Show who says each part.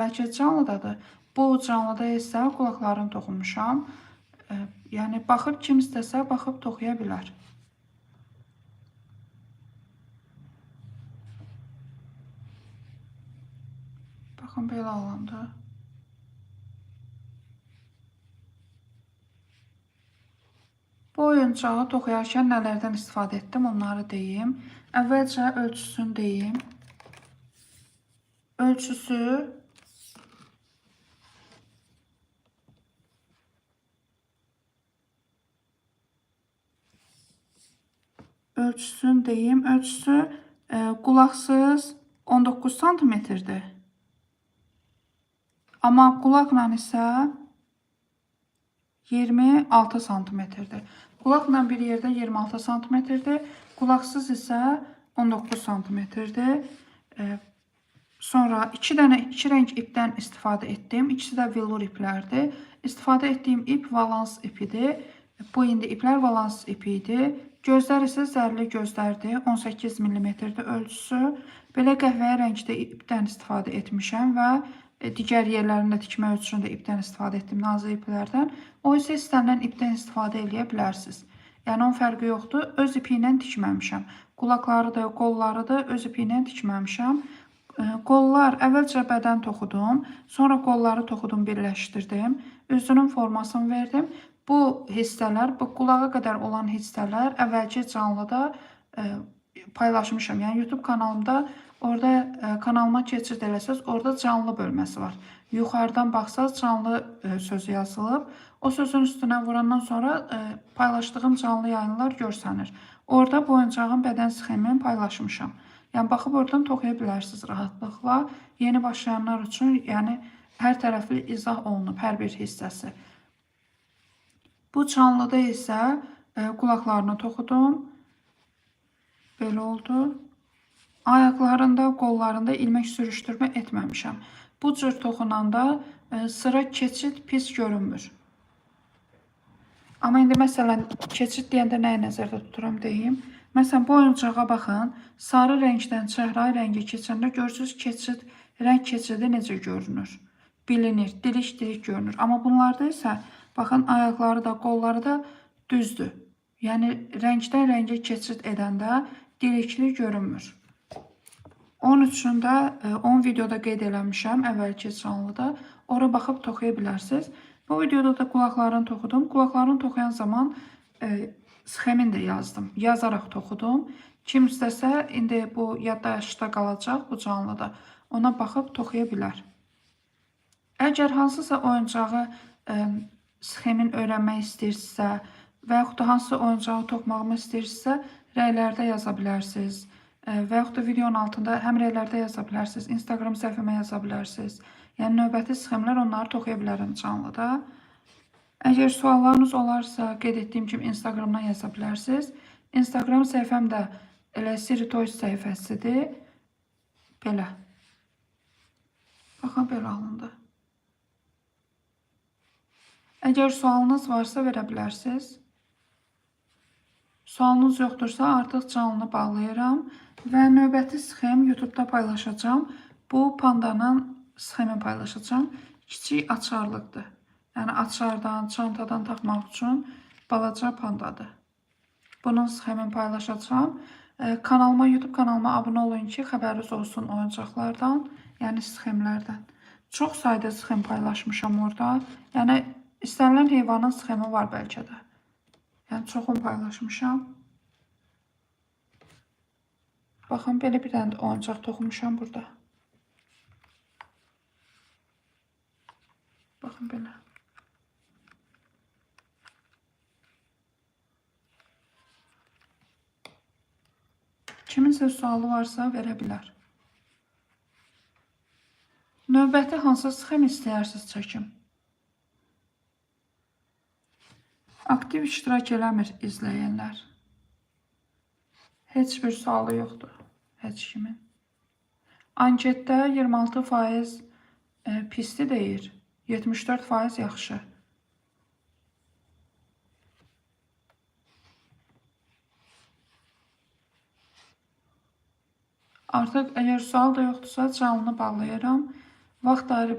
Speaker 1: Bəlkə canlıdadır. Bu canlıda isə qulaqlarını toxunmuşam. Yəni baxıb kim istəsə baxıb toxuya bilər. Baxın belə alındı. Bu oyuncağı toxuyarkən nələrdən istifadə etdim, onları deyim. Əvvəlcə ölçüsünü deyim. Ölçüsünü deyim. Ölçüsü qulaqsız 19 santimetrdir. Amma qulaqla isə 26 santimetrdir. Qulaqla bir yerdə 26 santimetrdir. Qulaqsız isə 19 santimetrdir. Sonra iki rəng ipdən istifadə etdim. İkisi də velur iplərdir. İstifadə etdiyim ip valans ipidir. Bu indi iplər valans ipi idi. Gözlər isə zərli gözlərdir. 18 mm-dir ölçüsü. Belə qəhvəyi rəngdə ipdən istifadə etmişəm və digər yerlərində tikmə ölçüsündə ipdən istifadə etdim, nazik iplərdən. O isə istənilən ipdən istifadə edə bilərsiniz. Yəni onun fərqi yoxdur. Öz ipi ilə tikməmişəm. Qulaqları da, qolları da öz ipi ilə tikməmişəm. Qollar əvvəlcə bədən toxudum, sonra qolları toxudum, birləşdirdim, üzünün formasını verdim. Bu hissələr, bu qulağa qədər olan hissələr əvvəlki canlıda paylaşmışam. Yəni YouTube kanalımda, orada kanalıma keçid eləsəz, orada canlı bölməsi var. Yuxarıdan baxsaz canlı sözü yazılıb. O sözün üstünə vurandan sonra paylaşdığım canlı yayınlar görsənir. Orada bu oyuncağın bədən sxemini paylaşmışam. Yəni baxıb oradan toxuya bilərsiniz rahatlıqla. Yeni başlayanlar üçün, yəni hər tərəfli izah olunub hər bir hissəsi. Bu canlıda isə qulaqlarını toxudum. Belə oldu. Ayaqlarında, qollarında ilmək sürüşdürmə etməmişəm. Bu cür toxunanda sıra keçid pis görünmür. Amma indi məsələn keçid deyəndə nəyə nəzərdə tuturam deyim. Məsələn bu oyuncağa baxın. Sarı rəngdən çəhrayı rəngi keçəndə görürsünüz keçid, rəng keçidi necə görünür? Bilinir, dilik-dilik görünür. Amma bunlarda isə baxın ayaqları da, qolları da düzdür. Yəni rəngdən rəngə keçid edəndə dilikli görünmür. Onun üçün də 10 videoda qeyd eləmişəm əvvəlki canlıda. Ora baxıb toxuya bilərsiniz. Bu videoda da qulaqlarını toxudum. Qulaqlarını toxuyan zaman sxemini də yazdım. Yazaraq toxudum. Kim istəsə, indi bu yaddaşda qalacaq bu canlıda. Ona baxıb toxuya bilər. Əgər hansısa oyuncağı sxemin öyrənmək istəyirsinizsə və yaxud da hansısa oyuncağı toxumağımı istəyirsinizsə, rəylərdə yaza bilərsiniz. Və yaxud da videonun altında həm rəylərdə yaza bilərsiniz, Instagram səhifəmə yaza bilərsiniz. Yəni növbəti sxemlər onları toxuya bilərəm canlıda. Əgər suallarınız olarsa, qeyd etdiyim kimi Instagramdan yaza bilərsiniz. Instagram səhifəm də elə Siri Toys səhifəsidir. Belə. Baxın, belə alındı. Əgər sualınız varsa verə bilərsiniz. Sualınız yoxdursa artıq canlını bağlayıram və növbəti sxem YouTube'da paylaşacağım. Bu pandanın sxemini paylaşacağım. Kiçik açarlıqdır. Yəni açardan, çantadan taxmaq üçün balaca pandadır. Bunun sxemini paylaşacağım. YouTube kanalıma abunə olun ki, xəbəriniz olsun oyuncaqlardan, yəni sxemlərdən. Çox sayda sxem paylaşmışam orada. Yəni istənilən heyvanın sxemi var bəlkə də. Yəni çoxunu paylaşmışam. Baxın, belə bir dənə oyuncaq toxumuşam burada. Baxın, belə. Kiminsə sualı varsa verə bilər. Növbəti hansı sxem istəyirsiniz çəkim? Aktiv iştirak eləmir izləyənlər. Heç bir sualı yoxdur. Heç kimin. Anketdə 26% pisli deyir. 74% yaxşı. Artıq əgər sual da yoxdursa canlını bağlayıram. Vaxt ayırıb